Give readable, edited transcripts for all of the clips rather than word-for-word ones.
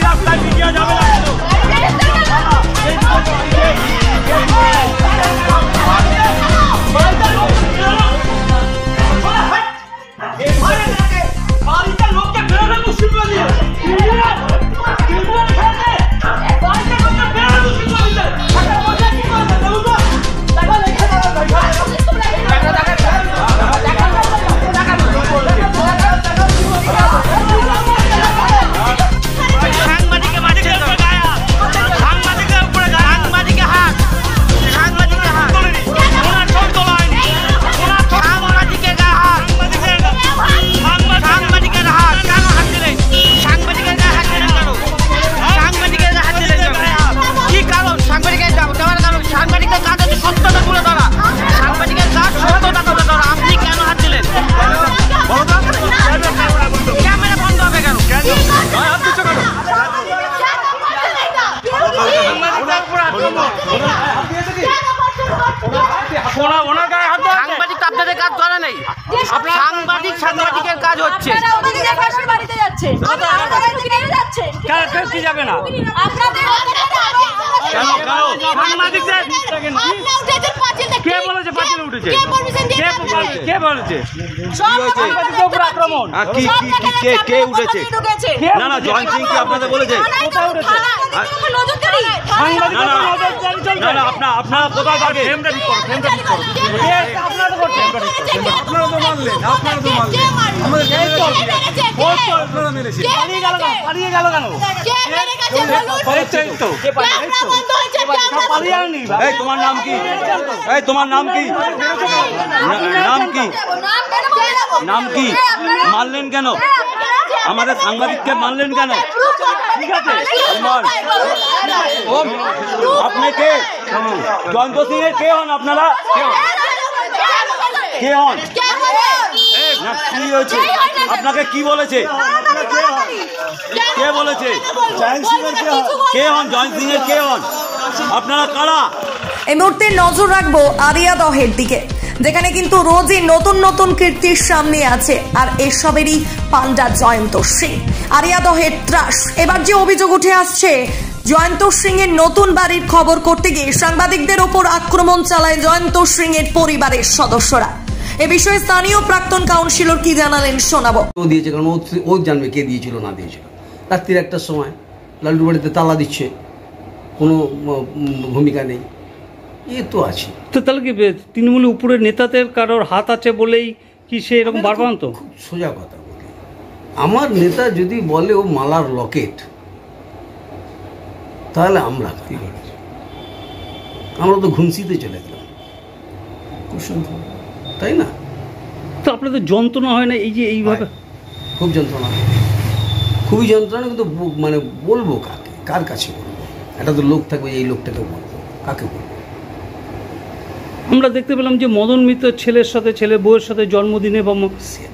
রাস্তায় মিডিয়া যাবে না বাড়িতে লোককে বেরোনো মুশকিল করে দিয়ে সাংবাদিকের কাজ হচ্ছে যাবে না কে বলেছে পাঁচিলে উঠেছে কে বলেছে আক্রমণ কে উঠেছে না না জয়ন্ত সিং কি আপনাদের বলেছে আপনারা কোথায় থাকে তোমার নাম কি তোমার নাম কি নাম কি মারলেন কেন আমাদের সাংবাদিককে মারলেন কেন ঠিক আছে আপনি কে জয়ন্ত সিং এর কে হন আপনারা কে হন কি হয়েছে আপনাকে কি বলেছে কে বলেছে কে হন জয়ন্ত সিং এর কে হন আপনারা কারা এই মুহূর্তে নজর রাখবো আরিয়াদহের দিকে যেখানে কিন্তু রোজই নতুন নতুন কীর্তির সামনে আছে আর এসবেরই পাল্টা জয়ন্ত সিং আরিয়াদহের ত্রাস এবার যে অভিযোগ উঠে আসছে জয়ন্ত সিং এর নতুন বাড়ির খবর করতে গিয়ে সাংবাদিকদের ওপর আক্রমণ চালায় জয়ন্ত সিং এর পরিবারের সদস্যরা এ বিষয়ে স্থানীয় প্রাক্তন কাউন্সিলর কি জানালেন শোনাবো দিয়েছে কারণ ও জানবে কে দিয়েছিল না দিয়েছিল রাত্রির একটার সময় লাল্টু বাড়িতে তালা দিচ্ছে কোনো ভূমিকা নেই এ তো আছে তো তাহলে কি তৃণমূলের উপরের নেতাদের কারোর হাত আছে বলেই কি সে এরকম বারবার তো খুব সোজা কথা বলি আমার নেতা যদি বলে ও মালার লকেট তাহলে আমরা তো ঘুমসিতে চলে গেলাম তাই না তো আপনাদের যন্ত্রণা হয় না এই যে এইভাবে খুব যন্ত্রণা খুবই যন্ত্রণা কিন্তু মানে বলবো কাকে কার কাছে বলবো একটা তো লোক থাকবে এই লোকটাকে বলবো কাকে বলবো আমরা দেখতে পেলাম যে মদন মিত্র ছেলের সাথে ছেলে বউয়ের সাথে জন্মদিনে বা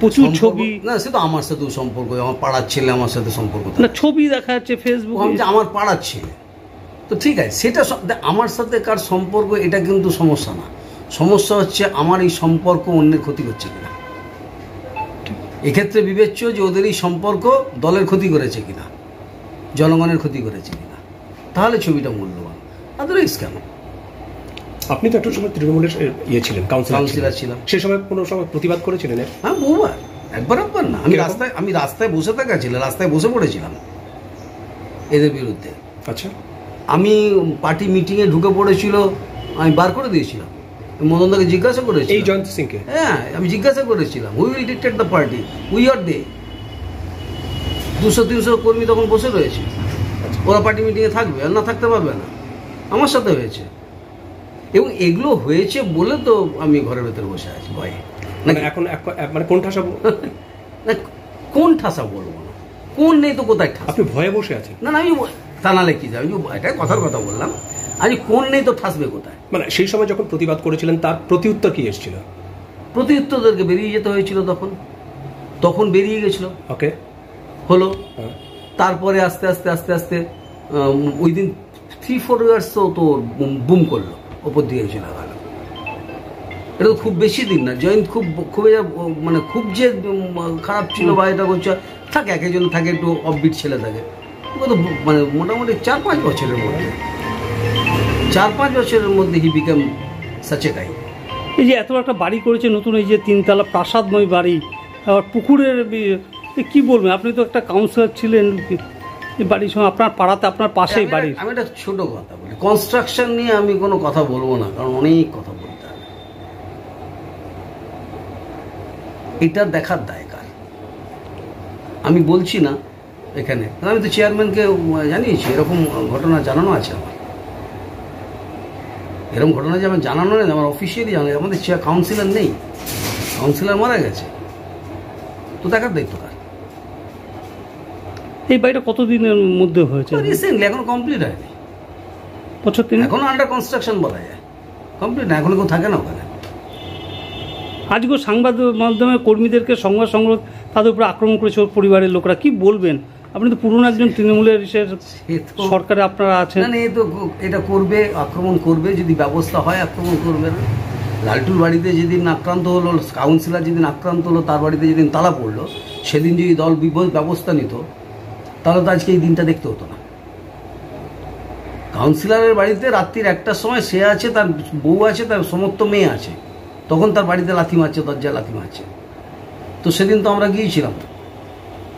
প্রচুর ছবি না সে তো আমার সাথেও সম্পর্ক আমার পাড়ার ছেলে আমার সাথে সম্পর্ক না ছবি দেখা যাচ্ছে ফেসবুক আমার পাড়ার ছেলে তো ঠিক আছে সেটা আমার সাথে কার সম্পর্ক এটা কিন্তু সমস্যা না সমস্যা হচ্ছে আমার এই সম্পর্ক অন্যের ক্ষতি করছে কিনা এক্ষেত্রে বিবেচ্য যে ওদের এই সম্পর্ক দলের ক্ষতি করেছে কিনা জনগণের ক্ষতি করেছে কিনা তাহলে ছবিটা মূল্যবান আদারওয়াইজ কেন আপনি তো একটা সময় তৃণমূলের ছিলেন কাউন্সিলর ছিলাম সে সময় কোনো সময় প্রতিবাদ করেছিলেন হ্যাঁ বহুবার একবার না আমি রাস্তায় বসে থাকা ছিল রাস্তায় বসে পড়েছিলাম এদের বিরুদ্ধে আচ্ছা আমি পার্টি মিটিংয়ে ঢুকে পড়েছিল আমি বার করে দিয়েছিলাম মদনদাকে জিজ্ঞাসা করেছি এই জয়ন্ত সিংকে হ্যাঁ আমি জিজ্ঞাসা করেছিলাম who will dictate the party we are they 200-300 কর্মী তখন বসে রয়েছে ওরা পার্টি মিটিংয়ে থাকবে আর না থাকতে পারবে না আমার সাথে হয়েছে এবং এগুলো হয়েছে বলে তো আমি ঘরের ভেতরে বসে আছি ভয়ে না এখন মানে কোন ঠাসা না কোন ঠাসা বলবো না কোন নেই তো কোথায় ঠাসা আপনি ভয়ে বসে আছেন না আমি তা নাহলে কি যাবে এটাই কথার কথা বললাম আজ কোন নেই তো ঠাসবে কোথায় মানে সেই সময় যখন প্রতিবাদ করেছিলেন তার প্রতিউত্তর কি এসেছিল প্রতিউত্তরদেরকে বেরিয়ে যেতে হয়েছিল তখন বেরিয়ে গেছিল ওকে হলো তারপরে আস্তে আস্তে আস্তে আস্তে উইদিন 3-4 ইয়ার্স তো বুম করলো ওপর দিয়ে চলে গেল এটা তো খুব বেশি দিন না জয়ন্ত খুব মানে খুব যে খারাপ ছিল বা এটা করছে থাকে এক একজন থাকে একটু অফবিট ছেলে থাকে কত মানে মোটামুটি 4-5 বছরের মধ্যে 4-5 বছরের মধ্যে হি বিকাম সাচ এ গাই। এই যে এত একটা বাড়ি করেছে নতুন, এই যে 3তলা প্রাসাদময় বাড়ি, আবার পুকুরের কি বলবেন, আপনি তো একটা কাউন্সিলর ছিলেন এই বাড়ির সঙ্গে, আপনার পাড়াতে আপনার পাশেই বাড়ি। আমি একটা ছোট কথা বলি, কনস্ট্রাকশন নিয়ে আমি কোনো কথা বলবো না, কারণ অনেক কথা বলতে হবে। এটা দেখার দায় কার? আমি বলছি না এখানে, আমি তো চেয়ারম্যানকে জানিয়েছি, এরকম ঘটনা জানানো আছে আমার, এরকম ঘটনা যে আমার জানানো নেই, আমার অফিসিয়ালি জানা, আমাদের কাউন্সিলর নেই, কাউন্সিলর মারা গেছে, তো দেখার দায়িত্ব কার? এই বাড়িটা কতদিনের মধ্যে হয়েছে? রিসেন্টলি, এখনো কমপ্লিট হয়নি, বছর 3 এখনো আন্ডার কনস্ট্রাকশন বলা যায়, কমপ্লিট না, এখনো কেউ থাকে না ওখানে। আজকেও সংবাদ মাধ্যমে কর্মীদেরকে সংবাদ সংগ্রহ তাদের উপরে আক্রমণ করেছে ওর পরিবারের লোকরা, কি বলবেন? আপনি তো পুরনো একজন তৃণমূলের সরকারে আপনারা আছেন। না, এই তো এটা করবে, আক্রমণ করবে, যদি ব্যবস্থা হয় আক্রমণ করবে না। লালটুর বাড়িতে যেদিন আক্রান্ত হলো, কাউন্সিলর যেদিন আক্রান্ত হলো, তার বাড়িতে যেদিন তালা পড়লো, সেদিন যদি দল ব্যবস্থা নিত, তাহলে তো আজকে এই দিনটা দেখতে হতো না। কাউন্সিলরের বাড়িতে রাত্রির 1টার সময় সে আছে, তার বউ আছে, তার সমস্ত মেয়ে আছে, তখন তার বাড়িতে লাথি মারছে, দরজায় লাথি মারছে। তো সেদিন তো আমরা গিয়েছিলাম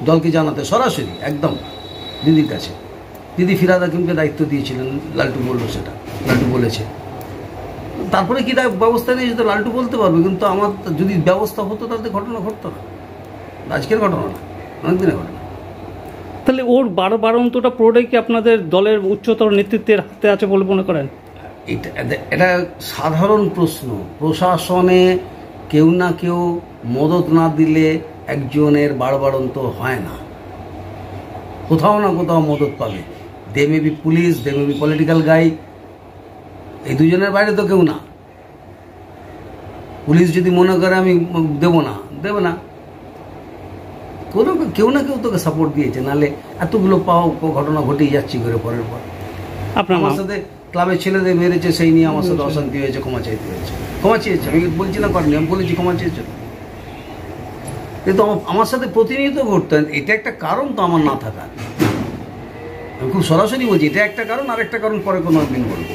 দলকে জানাতে, সরাসরি একদম দিদির কাছে। দিদি ফিরহাদ হাকিমকে দায়িত্ব দিয়েছিলেন, লালটু বললো, সেটা লালটু বলেছে। তারপরে কি ব্যবস্থা নিয়েছে তো লালটু বলতে পারবে, কিন্তু আমার যদি ব্যবস্থা হতো তাহলে ঘটনা ঘটতো না, আজকের ঘটনা না, অনেকদিনের ঘটনা। তাহলে ওর বারন্তটা পুরোটাই কি আপনাদের দলের উচ্চতর নেতৃত্বের হাতে আছে বলে মনে করেন? এটা সাধারণ প্রশ্ন। প্রশাসনে কেউ না কেউ মদত না দিলে একজনের বাড়বাড়ন্ত হয় না, কোথাও না কোথাও মদত পাবে। They may be police, they may be political guy, এই দুজনের বাইরে তো কেউ না। পুলিশ যদি মনে করে আমি দেবো না, দেবে না, কেউ না কেউ তোকে সাপোর্ট দিয়েছে, নাহলে এতগুলো ঘটনা ঘটেই যাচ্ছি করে পরের পর। আমার সাথে ক্লাবের ছেলেদের মেরেছে, সেই নিয়ে আমার সাথে অশান্তি হয়েছে, ক্ষমা চাইতে হয়েছে, ক্ষমা চেয়েছে। আমি বলছি না করেনি, আমি বলেছি ক্ষমা চেয়েছে, কিন্তু আমার সাথে প্রতিনিয়ত ঘটতেন। এটা একটা কারণ তো আমার না থাকার, আমি খুব সরাসরি বলছি, এটা একটা কারণ, আর একটা কারণ পরে কোনো একদিন বলবো।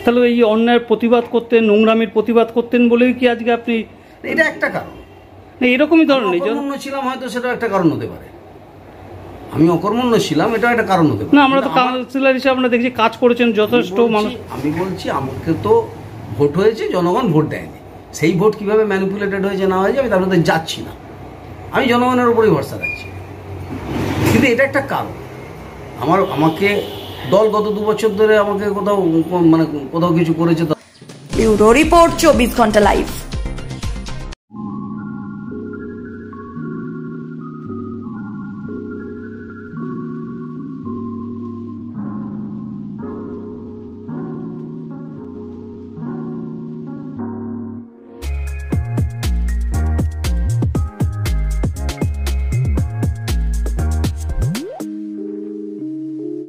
তাহলে এই অন্যায়ের প্রতিবাদ করতেন, নোংরামির প্রতিবাদ করতেন বলেই কি আজকে আপনি? এটা একটা কারণ, এরকমই ধরনের অকর্মণ্য ছিলাম হয়তো, সেটা একটা কারণ হতে পারে। আমি অকর্মণ্য ছিলাম, এটা একটা কারণ হতে পারে। না, আমরা তো কাউন্সিলর হিসেবে আমরা দেখছি কাজ করেছেন যথেষ্ট মানুষ। আমি বলছি, আমাকে তো ভোট হয়েছে, জনগণ ভোট দেয়নি, সেই ভোট কিভাবে ম্যানিপুলেটেড হয়েছে না হয়েছে আমি তার মধ্যে যাচ্ছি না, আমি জনগণের উপরেই ভরসা রাখছি। কিন্তু এটা একটা কারণ, আমাকে দল গত 2 বছর ধরে আমাকে কোথাও কিছু করেছে। ব্যুরো রিপোর্ট, 24 ঘন্টা লাইভ।